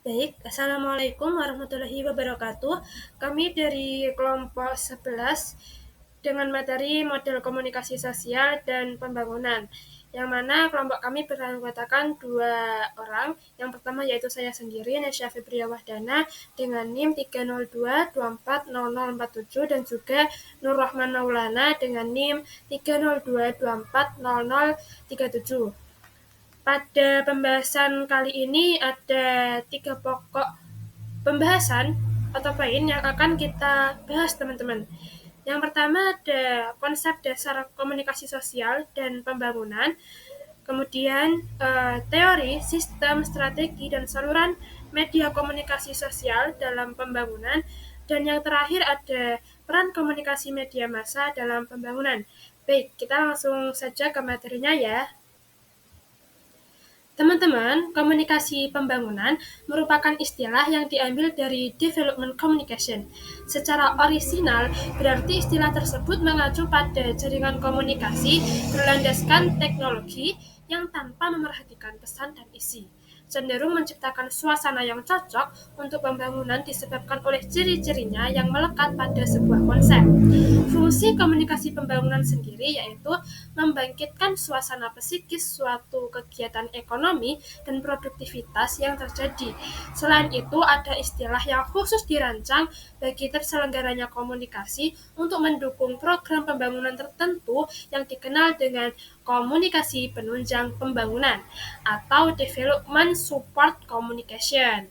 Baik, Assalamualaikum warahmatullahi wabarakatuh. Kami dari kelompok 11 dengan materi model komunikasi sosial dan pembangunan, yang mana kelompok kami beranggotakan 2 orang. Yang pertama yaitu saya sendiri, Nesya Febria Wahdana, dengan NIM 302240047, dan juga Nur Rahman Maulana dengan NIM 302240037. Pada pembahasan kali ini ada 3 pokok pembahasan atau poin yang akan kita bahas, teman-teman. Yang pertama ada konsep dasar komunikasi sosial dan pembangunan, kemudian teori, sistem, strategi, dan saluran media komunikasi sosial dalam pembangunan, dan yang terakhir ada peran komunikasi media massa dalam pembangunan. Baik, kita langsung saja ke materinya ya. Teman-teman, komunikasi pembangunan merupakan istilah yang diambil dari development communication. Secara orisinal, berarti istilah tersebut mengacu pada jaringan komunikasi berlandaskan teknologi yang tanpa memerhatikan pesan dan isi, cenderung menciptakan suasana yang cocok untuk pembangunan disebabkan oleh ciri-cirinya yang melekat pada sebuah konsep. Fungsi komunikasi pembangunan sendiri yaitu membangkitkan suasana psikis suatu kegiatan ekonomi dan produktivitas yang terjadi. Selain itu, ada istilah yang khusus dirancang bagi terselenggaranya komunikasi untuk mendukung program pembangunan tertentu yang dikenal dengan komunikasi penunjang pembangunan atau development support communication.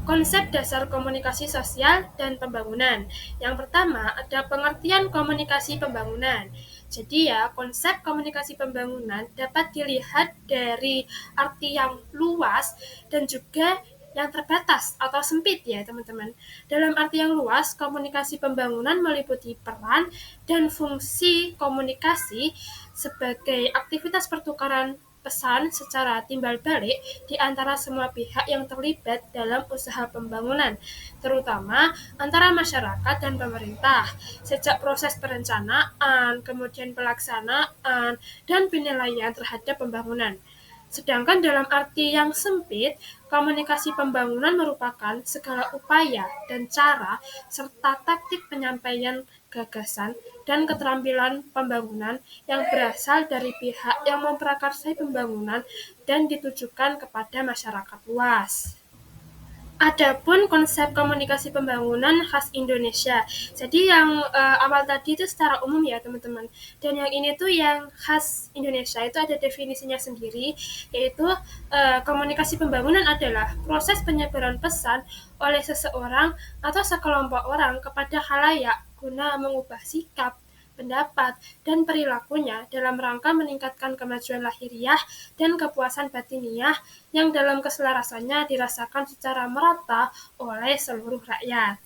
Konsep dasar komunikasi sosial dan pembangunan. Yang pertama, ada pengertian komunikasi pembangunan. Jadi ya, konsep komunikasi pembangunan dapat dilihat dari arti yang luas dan juga yang terbatas atau sempit ya, teman-teman. Dalam arti yang luas, komunikasi pembangunan meliputi peran dan fungsi komunikasi sebagai aktivitas pertukaran pesan secara timbal balik di antara semua pihak yang terlibat dalam usaha pembangunan, terutama antara masyarakat dan pemerintah, sejak proses perencanaan, kemudian pelaksanaan, dan penilaian terhadap pembangunan. Sedangkan dalam arti yang sempit, komunikasi pembangunan merupakan segala upaya dan cara serta taktik penyampaian gagasan dan keterampilan pembangunan yang berasal dari pihak yang memprakarsai pembangunan dan ditujukan kepada masyarakat luas. Adapun konsep komunikasi pembangunan khas Indonesia. Jadi yang awal tadi itu secara umum ya, teman-teman. Dan yang ini tuh yang khas Indonesia itu ada definisinya sendiri, yaitu komunikasi pembangunan adalah proses penyebaran pesan oleh seseorang atau sekelompok orang kepada khalayak guna mengubah sikap, pendapat, dan perilakunya dalam rangka meningkatkan kemajuan lahiriah dan kepuasan batiniah yang dalam keselarasannya dirasakan secara merata oleh seluruh rakyat.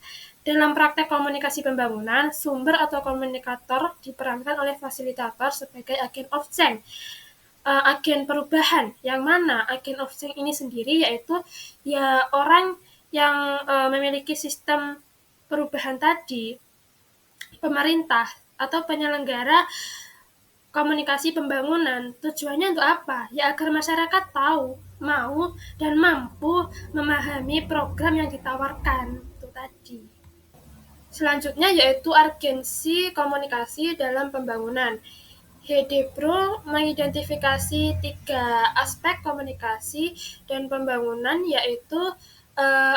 Dalam praktek komunikasi pembangunan, sumber atau komunikator diperankan oleh fasilitator sebagai agen of change, agen perubahan, yang mana agen of change ini sendiri yaitu ya orang yang memiliki sistem perubahan tadi, pemerintah atau penyelenggara komunikasi pembangunan. Tujuannya untuk apa? Ya agar masyarakat tahu, mau, dan mampu memahami program yang ditawarkan itu tadi. Selanjutnya yaitu urgensi komunikasi dalam pembangunan. Hedebro mengidentifikasi 3 aspek komunikasi dan pembangunan, yaitu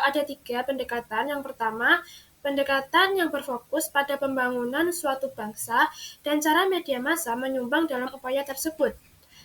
ada 3 pendekatan. Yang pertama, pendekatan yang berfokus pada pembangunan suatu bangsa dan cara media massa menyumbang dalam upaya tersebut.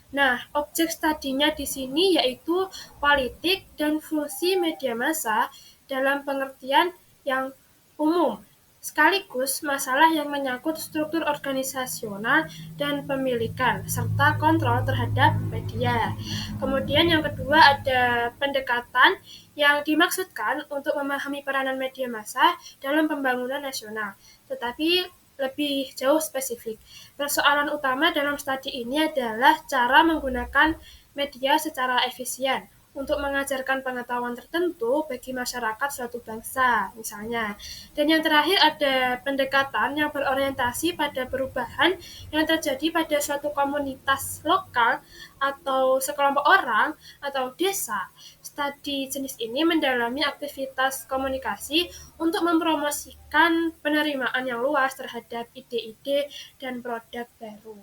Nah, objek studinya di sini yaitu politik dan fungsi media massa dalam pengertian yang umum, sekaligus masalah yang menyangkut struktur organisasional dan pemilikan, serta kontrol terhadap media. Kemudian yang kedua ada pendekatan yang dimaksudkan untuk memahami peranan media massa dalam pembangunan nasional, tetapi lebih jauh spesifik. Persoalan utama dalam studi ini adalah cara menggunakan media secara efisien untuk mengajarkan pengetahuan tertentu bagi masyarakat suatu bangsa, misalnya. Dan yang terakhir ada pendekatan yang berorientasi pada perubahan yang terjadi pada suatu komunitas lokal atau sekelompok orang atau desa. Studi jenis ini mendalami aktivitas komunikasi untuk mempromosikan penerimaan yang luas terhadap ide-ide dan produk baru.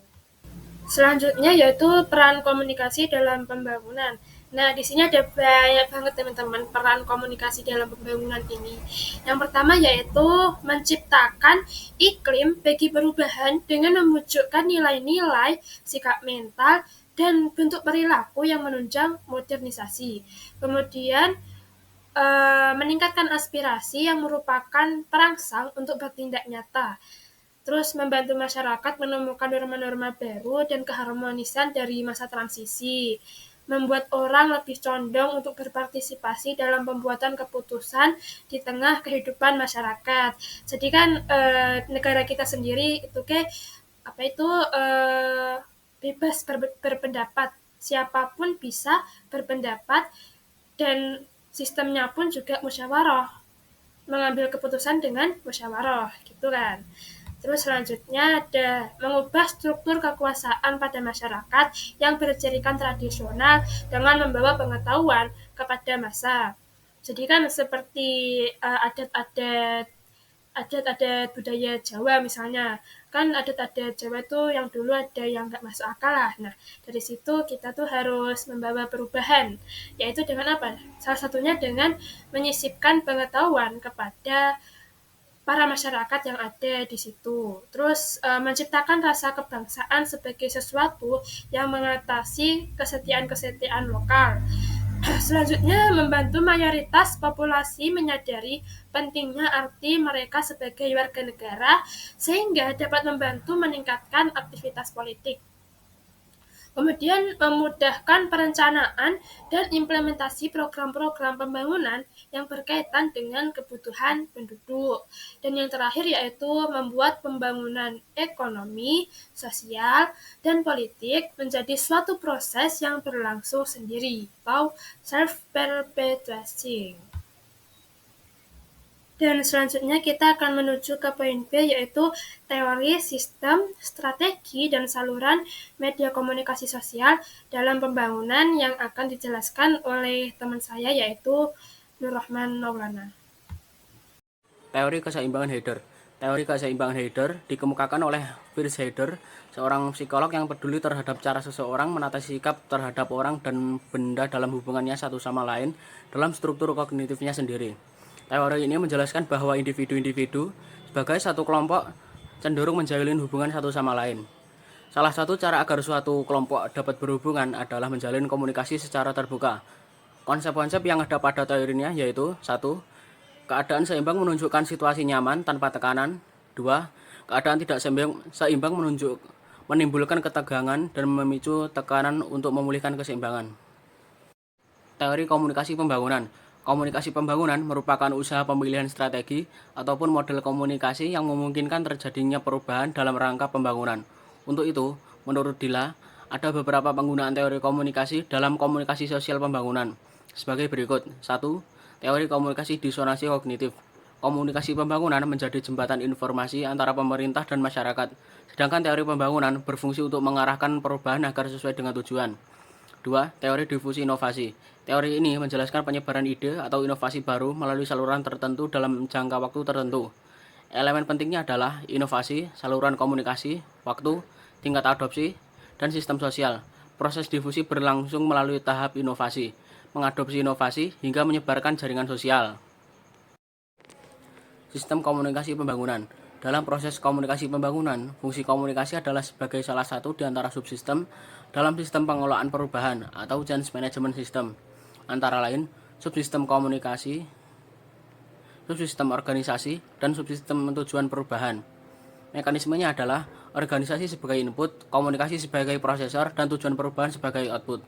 Selanjutnya yaitu peran komunikasi dalam pembangunan. Nah, di sini ada banyak banget teman-teman peran komunikasi dalam pembangunan ini. Yang pertama yaitu menciptakan iklim bagi perubahan dengan memujukkan nilai-nilai, sikap mental, dan bentuk perilaku yang menunjang modernisasi. Kemudian meningkatkan aspirasi yang merupakan perangsang untuk bertindak nyata. Terus membantu masyarakat menemukan norma-norma baru dan keharmonisan dari masa transisi. Membuat orang lebih condong untuk berpartisipasi dalam pembuatan keputusan di tengah kehidupan masyarakat. Jadi kan negara kita sendiri itu bebas berpendapat. Siapapun bisa berpendapat dan sistemnya pun juga musyawarah. Mengambil keputusan dengan musyawarah, gitu kan. Terus selanjutnya ada mengubah struktur kekuasaan pada masyarakat yang berjaringan tradisional dengan membawa pengetahuan kepada massa. Jadi kan seperti adat-adat budaya Jawa misalnya, kan adat-adat Jawa tuh yang dulu ada yang nggak masuk akal lah. Nah, dari situ kita tuh harus membawa perubahan, yaitu dengan apa? Salah satunya dengan menyisipkan pengetahuan kepada para masyarakat yang ada di situ. Terus menciptakan rasa kebangsaan sebagai sesuatu yang mengatasi kesetiaan-kesetiaan lokal. Selanjutnya, membantu mayoritas populasi menyadari pentingnya arti mereka sebagai warga negara sehingga dapat membantu meningkatkan aktivitas politik. Kemudian memudahkan perencanaan dan implementasi program-program pembangunan yang berkaitan dengan kebutuhan penduduk. Dan yang terakhir yaitu membuat pembangunan ekonomi, sosial, dan politik menjadi suatu proses yang berlangsung sendiri atau self-perpetuating. Dan selanjutnya kita akan menuju ke poin B, yaitu teori, sistem, strategi, dan saluran media komunikasi sosial dalam pembangunan yang akan dijelaskan oleh teman saya, yaitu Nur Rahman Maulana. Teori keseimbangan Heider. Teori keseimbangan Heider dikemukakan oleh Fritz Heider, seorang psikolog yang peduli terhadap cara seseorang menata sikap terhadap orang dan benda dalam hubungannya satu sama lain dalam struktur kognitifnya sendiri. Teori ini menjelaskan bahwa individu-individu sebagai satu kelompok cenderung menjalin hubungan satu sama lain. Salah satu cara agar suatu kelompok dapat berhubungan adalah menjalin komunikasi secara terbuka. Konsep-konsep yang ada pada teorinya yaitu 1. Keadaan seimbang menunjukkan situasi nyaman tanpa tekanan. 2. Keadaan tidak seimbang menimbulkan ketegangan dan memicu tekanan untuk memulihkan keseimbangan. Teori komunikasi pembangunan. Komunikasi pembangunan merupakan usaha pemilihan strategi ataupun model komunikasi yang memungkinkan terjadinya perubahan dalam rangka pembangunan. Untuk itu, menurut Dila, ada beberapa penggunaan teori komunikasi dalam komunikasi sosial pembangunan. Sebagai berikut. 1. Teori komunikasi disonansi kognitif. Komunikasi pembangunan menjadi jembatan informasi antara pemerintah dan masyarakat, sedangkan teori pembangunan berfungsi untuk mengarahkan perubahan agar sesuai dengan tujuan. 2. Teori difusi inovasi. Teori ini menjelaskan penyebaran ide atau inovasi baru melalui saluran tertentu dalam jangka waktu tertentu. Elemen pentingnya adalah inovasi, saluran komunikasi, waktu, tingkat adopsi, dan sistem sosial. Proses difusi berlangsung melalui tahap inovasi, mengadopsi inovasi, hingga menyebarkan jaringan sosial. Sistem komunikasi pembangunan. Dalam proses komunikasi pembangunan, fungsi komunikasi adalah sebagai salah satu di antara subsistem dalam sistem pengelolaan perubahan atau change management system. Antara lain, subsistem komunikasi, subsistem organisasi, dan subsistem tujuan perubahan. Mekanismenya adalah organisasi sebagai input, komunikasi sebagai prosesor, dan tujuan perubahan sebagai output.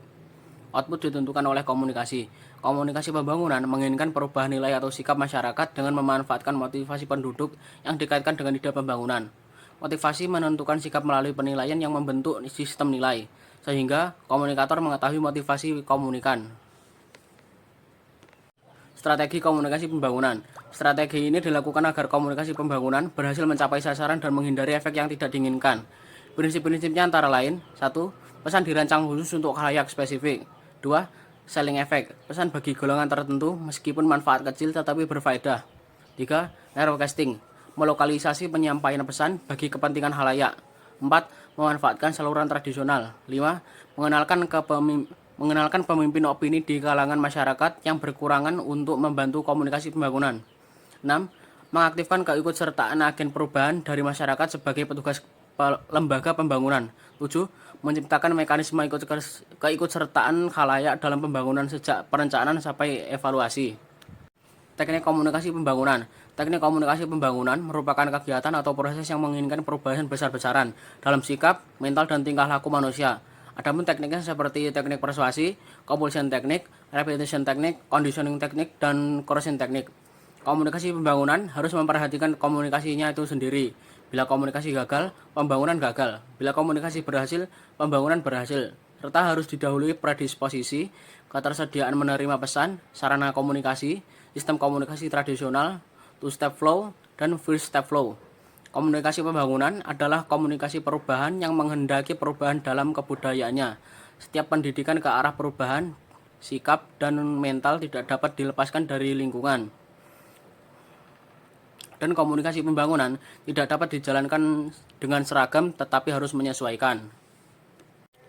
Output ditentukan oleh komunikasi. Komunikasi pembangunan menginginkan perubahan nilai atau sikap masyarakat dengan memanfaatkan motivasi penduduk yang dikaitkan dengan ide pembangunan. Motivasi menentukan sikap melalui penilaian yang membentuk sistem nilai, sehingga komunikator mengetahui motivasi komunikan. Strategi komunikasi pembangunan. Strategi ini dilakukan agar komunikasi pembangunan berhasil mencapai sasaran dan menghindari efek yang tidak diinginkan. Prinsip-prinsipnya antara lain: 1. Pesan dirancang khusus untuk khalayak spesifik. 2. Selling effect. Pesan bagi golongan tertentu meskipun manfaat kecil tetapi berfaedah. 3. Narrowcasting. Melokalisasi penyampaian pesan bagi kepentingan khalayak. 4. Memanfaatkan saluran tradisional. 5. Mengenalkan pemimpin opini di kalangan masyarakat yang berkurangan untuk membantu komunikasi pembangunan. 6. Mengaktifkan keikutsertaan agen perubahan dari masyarakat sebagai petugas lembaga pembangunan. 7. Menciptakan mekanisme keikutsertaan khalayak dalam pembangunan sejak perencanaan sampai evaluasi. Teknik komunikasi pembangunan. Teknik komunikasi pembangunan merupakan kegiatan atau proses yang menginginkan perubahan besar-besaran dalam sikap, mental, dan tingkah laku manusia. Adapun tekniknya seperti teknik persuasi, compulsion teknik, repetition teknik, conditioning teknik, dan coercion teknik. Komunikasi pembangunan harus memperhatikan komunikasinya itu sendiri. Bila komunikasi gagal, pembangunan gagal. Bila komunikasi berhasil, pembangunan berhasil. Serta harus didahului predisposisi, ketersediaan menerima pesan, sarana komunikasi, sistem komunikasi tradisional, two-step flow, dan first-step flow. Komunikasi pembangunan adalah komunikasi perubahan yang menghendaki perubahan dalam kebudayaannya. Setiap pendidikan ke arah perubahan, sikap, dan mental tidak dapat dilepaskan dari lingkungan. Dan komunikasi pembangunan tidak dapat dijalankan dengan seragam tetapi harus menyesuaikan.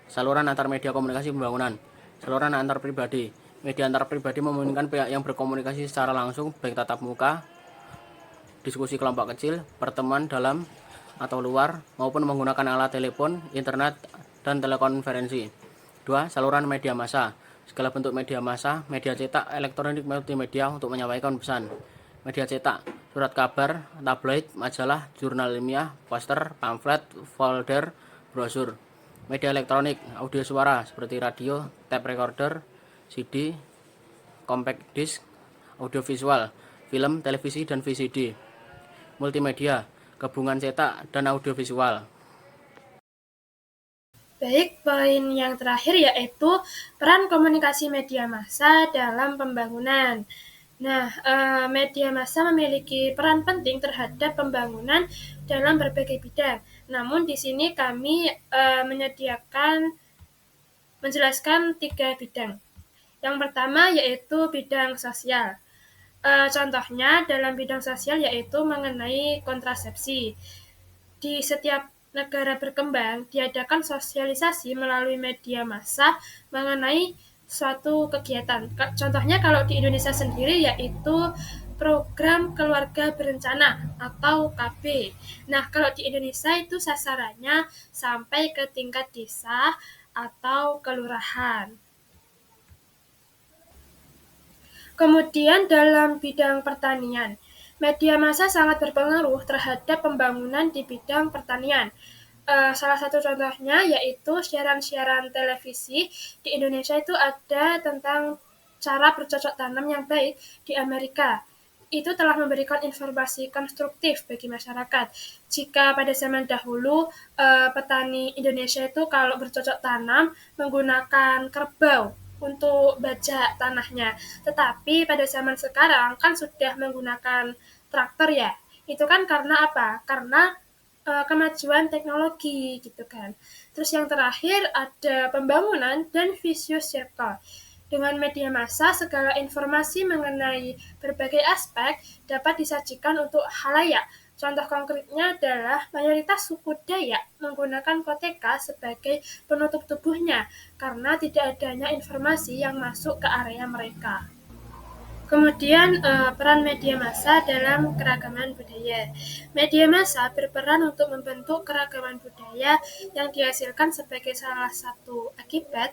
Saluran antar media komunikasi pembangunan. Saluran antar pribadi. Media antar pribadi memungkinkan pihak yang berkomunikasi secara langsung, baik tatap muka, diskusi kelompok kecil, pertemuan dalam atau luar, maupun menggunakan alat telepon, internet, dan telekonferensi. 2. Saluran media massa. Segala bentuk media massa, media cetak, elektronik, multimedia untuk menyampaikan pesan. Media cetak, surat kabar, tabloid, majalah, jurnal ilmiah, poster, pamflet, folder, brosur. Media elektronik, audio suara seperti radio, tape recorder, CD, compact disc, audiovisual, film, televisi, dan VCD. Multimedia, gabungan cetak dan audiovisual. Baik, poin yang terakhir yaitu peran komunikasi media massa dalam pembangunan. Nah, media massa memiliki peran penting terhadap pembangunan dalam berbagai bidang. Namun di sini kami menjelaskan 3 bidang. Yang pertama yaitu bidang sosial. Contohnya dalam bidang sosial yaitu mengenai kontrasepsi. Di setiap negara berkembang diadakan sosialisasi melalui media massa mengenai suatu kegiatan. Contohnya kalau di Indonesia sendiri yaitu program keluarga berencana atau KB. Nah, kalau di Indonesia itu sasarannya sampai ke tingkat desa atau kelurahan. Kemudian dalam bidang pertanian, media massa sangat berpengaruh terhadap pembangunan di bidang pertanian. Salah satu contohnya yaitu siaran-siaran televisi di Indonesia itu ada tentang cara bercocok tanam yang baik di Amerika. Itu telah memberikan informasi konstruktif bagi masyarakat. Jika pada zaman dahulu petani Indonesia itu kalau bercocok tanam menggunakan kerbau untuk bajak tanahnya. Tetapi pada zaman sekarang kan sudah menggunakan traktor ya. Itu kan karena apa? Karena kemajuan teknologi gitu kan. Terus yang terakhir ada pembangunan dan vicious circle. Dengan media massa, segala informasi mengenai berbagai aspek dapat disajikan untuk khalayak. Contoh konkretnya adalah mayoritas suku Dayak menggunakan koteka sebagai penutup tubuhnya karena tidak adanya informasi yang masuk ke area mereka. Kemudian peran media massa dalam keragaman budaya. Media massa berperan untuk membentuk keragaman budaya yang dihasilkan sebagai salah satu akibat.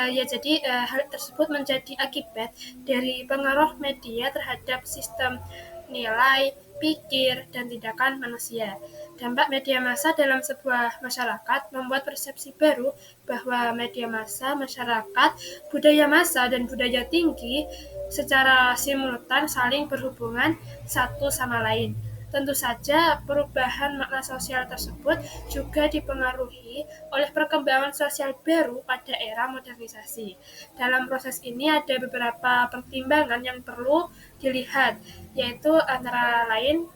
Jadi hal tersebut menjadi akibat dari pengaruh media terhadap sistem nilai, pikir, dan tindakan manusia. Dampak media massa dalam sebuah masyarakat membuat persepsi baru bahwa media massa, masyarakat, budaya massa, dan budaya tinggi secara simultan saling berhubungan satu sama lain. Tentu saja, perubahan makna sosial tersebut juga dipengaruhi oleh perkembangan sosial baru pada era modernisasi. Dalam proses ini ada beberapa pertimbangan yang perlu dilihat, yaitu antara lain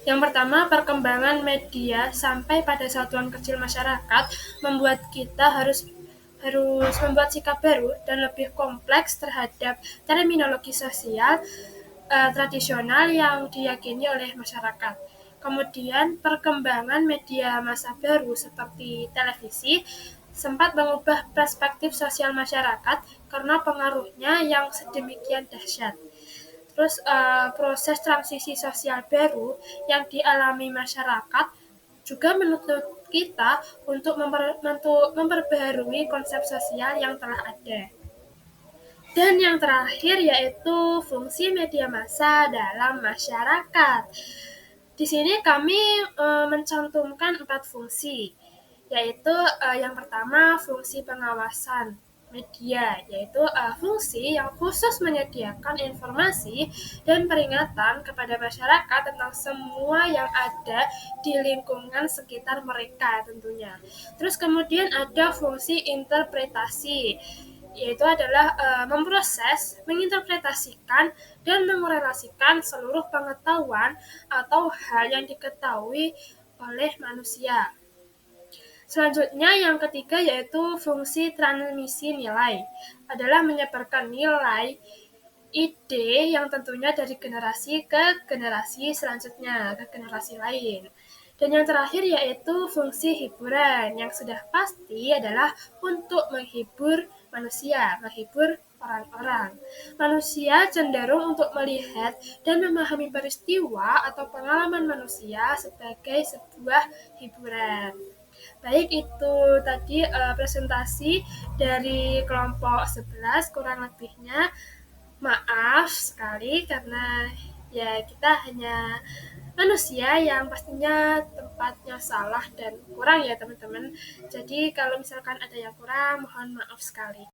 yang pertama, perkembangan media sampai pada satuan kecil masyarakat membuat kita harus membuat sikap baru dan lebih kompleks terhadap terminologi sosial tradisional yang diyakini oleh masyarakat. Kemudian, perkembangan media massa baru seperti televisi sempat mengubah perspektif sosial masyarakat karena pengaruhnya yang sedemikian dahsyat. Terus proses transisi sosial baru yang dialami masyarakat juga menuntut kita untuk memperbaharui konsep sosial yang telah ada. Dan yang terakhir yaitu fungsi media massa dalam masyarakat. Di sini kami mencantumkan 4 fungsi, yaitu yang pertama fungsi pengawasan media, yaitu fungsi yang khusus menyediakan informasi dan peringatan kepada masyarakat tentang semua yang ada di lingkungan sekitar mereka tentunya. Terus kemudian ada fungsi interpretasi, yaitu adalah memproses, menginterpretasikan, dan mengorelasikan seluruh pengetahuan atau hal yang diketahui oleh manusia. Selanjutnya yang ketiga yaitu fungsi transmisi nilai, adalah menyebarkan nilai ide yang tentunya dari generasi ke generasi selanjutnya, ke generasi lain. Dan yang terakhir yaitu fungsi hiburan, yang sudah pasti adalah untuk menghibur manusia, menghibur orang-orang. Manusia cenderung untuk melihat dan memahami peristiwa atau pengalaman manusia sebagai sebuah hiburan. Baik, itu tadi presentasi dari kelompok 11, kurang lebihnya maaf sekali karena ya kita hanya manusia yang pastinya tempatnya salah dan kurang ya teman-teman. Jadi kalau misalkan ada yang kurang, mohon maaf sekali.